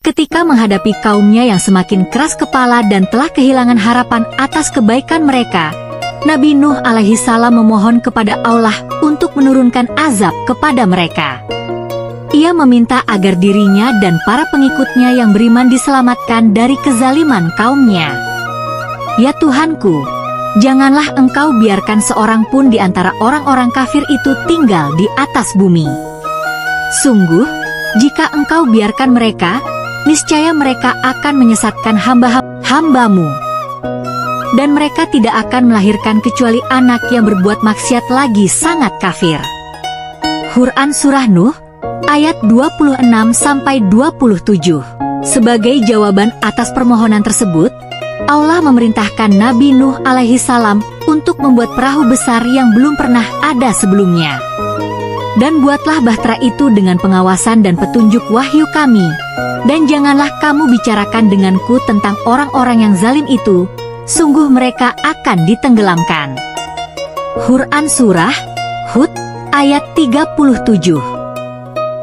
Ketika menghadapi kaumnya yang semakin keras kepala dan telah kehilangan harapan atas kebaikan mereka, Nabi Nuh alaihi salam memohon kepada Allah untuk menurunkan azab kepada mereka. Ia meminta agar dirinya dan para pengikutnya yang beriman diselamatkan dari kezaliman kaumnya. Ya Tuhanku, janganlah Engkau biarkan seorang pun di antara orang-orang kafir itu tinggal di atas bumi. Sungguh, jika Engkau biarkan mereka, niscaya mereka akan menyesatkan hamba-Mu. Dan mereka tidak akan melahirkan kecuali anak yang berbuat maksiat lagi sangat kafir. Quran Surah Nuh, ayat 26-27. Sebagai jawaban atas permohonan tersebut, Allah memerintahkan Nabi Nuh alaihi salam untuk membuat perahu besar yang belum pernah ada sebelumnya. Dan buatlah bahtera itu dengan pengawasan dan petunjuk wahyu kami. Dan janganlah kamu bicarakan denganku tentang orang-orang yang zalim itu, sungguh mereka akan ditenggelamkan. Quran Surah Hud, ayat 37.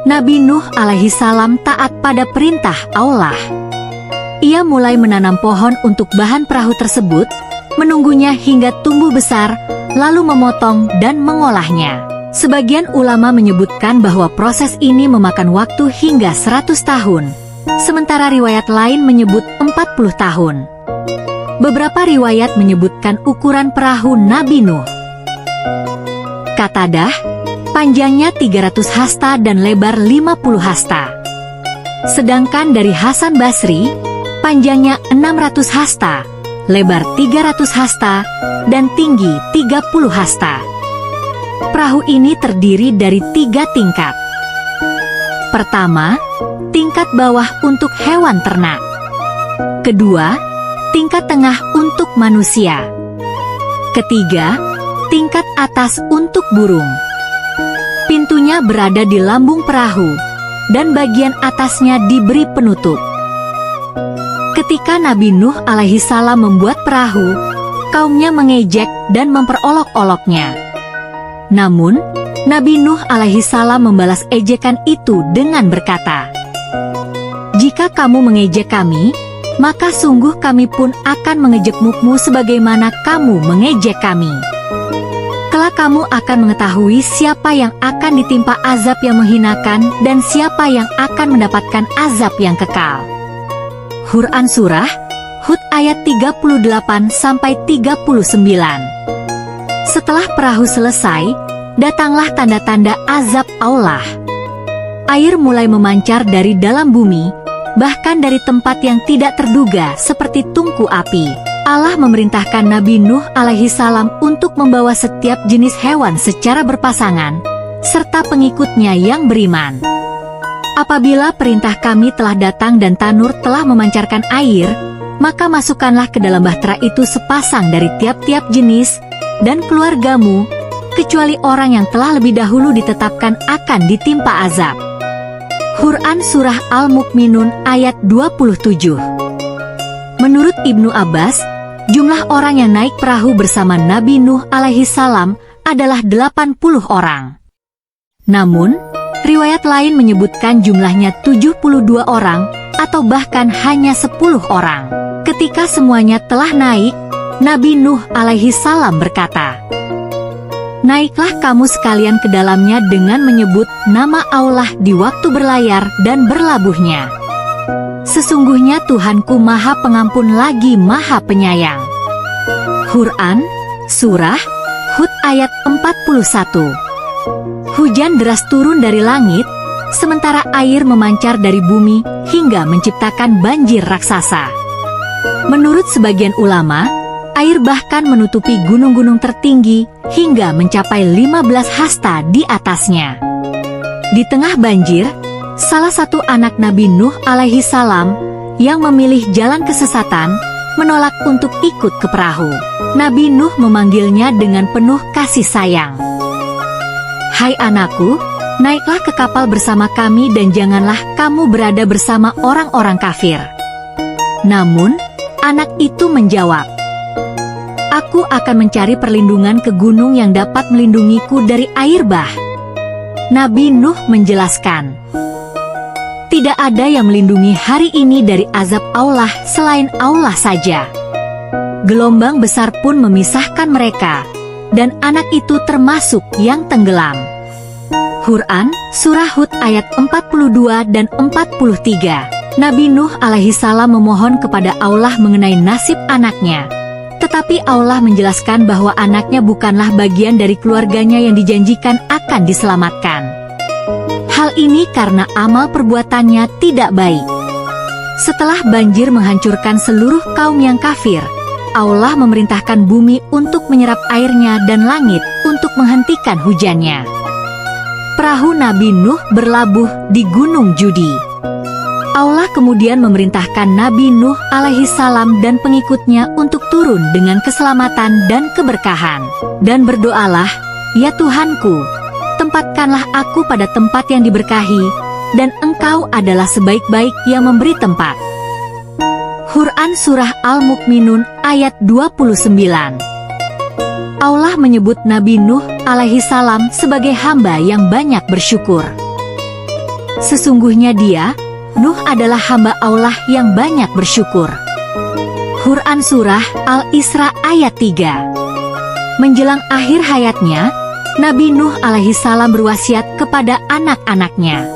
Nabi Nuh alaihi salam taat pada perintah Allah. Ia mulai menanam pohon untuk bahan perahu tersebut, menunggunya hingga tumbuh besar, lalu memotong dan mengolahnya. Sebagian ulama menyebutkan bahwa proses ini memakan waktu hingga 100 tahun, sementara riwayat lain menyebut 40 tahun. Beberapa riwayat menyebutkan ukuran perahu Nabi Nuh. Qatadah, panjangnya 300 hasta dan lebar 50 hasta. Sedangkan dari Hasan Basri, panjangnya 600 hasta, lebar 300 hasta, dan tinggi 30 hasta. Perahu ini terdiri dari 3 tingkat. Pertama, tingkat bawah untuk hewan ternak. Kedua, tingkat tengah untuk manusia. Ketiga, tingkat atas untuk burung. Pintunya berada di lambung perahu, dan bagian atasnya diberi penutup. Ketika Nabi Nuh alaihi salam membuat perahu, kaumnya mengejek dan memperolok-oloknya. Namun, Nabi Nuh alaihi salam membalas ejekan itu dengan berkata, "Jika kamu mengejek kami, maka sungguh kami pun akan mengejekmu sebagaimana kamu mengejek kami. Kelak kamu akan mengetahui siapa yang akan ditimpa azab yang menghinakan dan siapa yang akan mendapatkan azab yang kekal." Quran Surah Hud ayat 38-39. Setelah perahu selesai, datanglah tanda-tanda azab Allah. Air mulai memancar dari dalam bumi, bahkan dari tempat yang tidak terduga seperti tungku api. Allah memerintahkan Nabi Nuh alaihi salam untuk membawa setiap jenis hewan secara berpasangan, serta pengikutnya yang beriman. Apabila perintah kami telah datang dan tanur telah memancarkan air, maka masukkanlah ke dalam bahtera itu sepasang dari tiap-tiap jenis, dan keluargamu, kecuali orang yang telah lebih dahulu ditetapkan akan ditimpa azab. Quran Surah Al-Mu'minun ayat 27. Menurut Ibnu Abbas, jumlah orang yang naik perahu bersama Nabi Nuh alaihi salam adalah 80 orang. Namun, riwayat lain menyebutkan jumlahnya 72 orang, atau bahkan hanya 10 orang. Ketika semuanya telah naik, Nabi Nuh alaihi salam berkata, "Naiklah kamu sekalian ke dalamnya dengan menyebut nama Allah di waktu berlayar dan berlabuhnya. Sesungguhnya Tuhanku Maha Pengampun lagi Maha Penyayang." Quran Surah Hud ayat 41. Hujan deras turun dari langit, sementara air memancar dari bumi hingga menciptakan banjir raksasa. Menurut sebagian ulama, air bahkan menutupi gunung-gunung tertinggi hingga mencapai 15 hasta di atasnya. Di tengah banjir, salah satu anak Nabi Nuh alaihi salam yang memilih jalan kesesatan menolak untuk ikut ke perahu. Nabi Nuh memanggilnya dengan penuh kasih sayang. "Hai anakku, naiklah ke kapal bersama kami dan janganlah kamu berada bersama orang-orang kafir." Namun, anak itu menjawab, "Aku akan mencari perlindungan ke gunung yang dapat melindungiku dari air bah." Nabi Nuh menjelaskan, Tidak ada yang melindungi hari ini dari azab Allah selain Allah saja. Gelombang besar pun memisahkan mereka, dan anak itu termasuk yang tenggelam. Quran, Surah Hud ayat 42 dan 43. Nabi Nuh alaihissalam memohon kepada Allah mengenai nasib anaknya. Tetapi Allah menjelaskan bahwa anaknya bukanlah bagian dari keluarganya yang dijanjikan akan diselamatkan. Hal ini karena amal perbuatannya tidak baik. Setelah banjir menghancurkan seluruh kaum yang kafir, Allah memerintahkan bumi untuk menyerap airnya dan langit untuk menghentikan hujannya. Perahu Nabi Nuh berlabuh di Gunung Judi. Allah kemudian memerintahkan Nabi Nuh alaihissalam dan pengikutnya untuk turun dengan keselamatan dan keberkahan. Dan berdoalah, "Ya Tuhanku, tempatkanlah aku pada tempat yang diberkahi, dan Engkau adalah sebaik-baik yang memberi tempat." Quran Surah Al-Mu'minun ayat 29. Allah menyebut Nabi Nuh alaihissalam sebagai hamba yang banyak bersyukur. Sesungguhnya dia, Nuh adalah hamba Allah yang banyak bersyukur. Quran Surah Al-Isra ayat 3. Menjelang akhir hayatnya, Nabi Nuh alaihissalam berwasiat kepada anak-anaknya.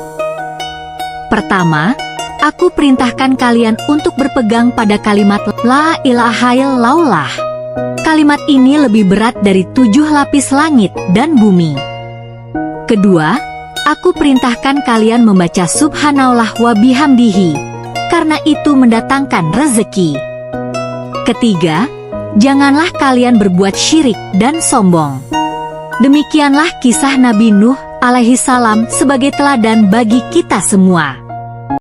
Pertama, aku perintahkan kalian untuk berpegang pada kalimat La ilaha illallah. Kalimat ini lebih berat dari 7 lapis langit dan bumi. Kedua, aku perintahkan kalian membaca Subhanallah wa bihamdihi, karena itu mendatangkan rezeki. Ketiga, janganlah kalian berbuat syirik dan sombong. Demikianlah kisah Nabi Nuh alaihissalam sebagai teladan bagi kita semua.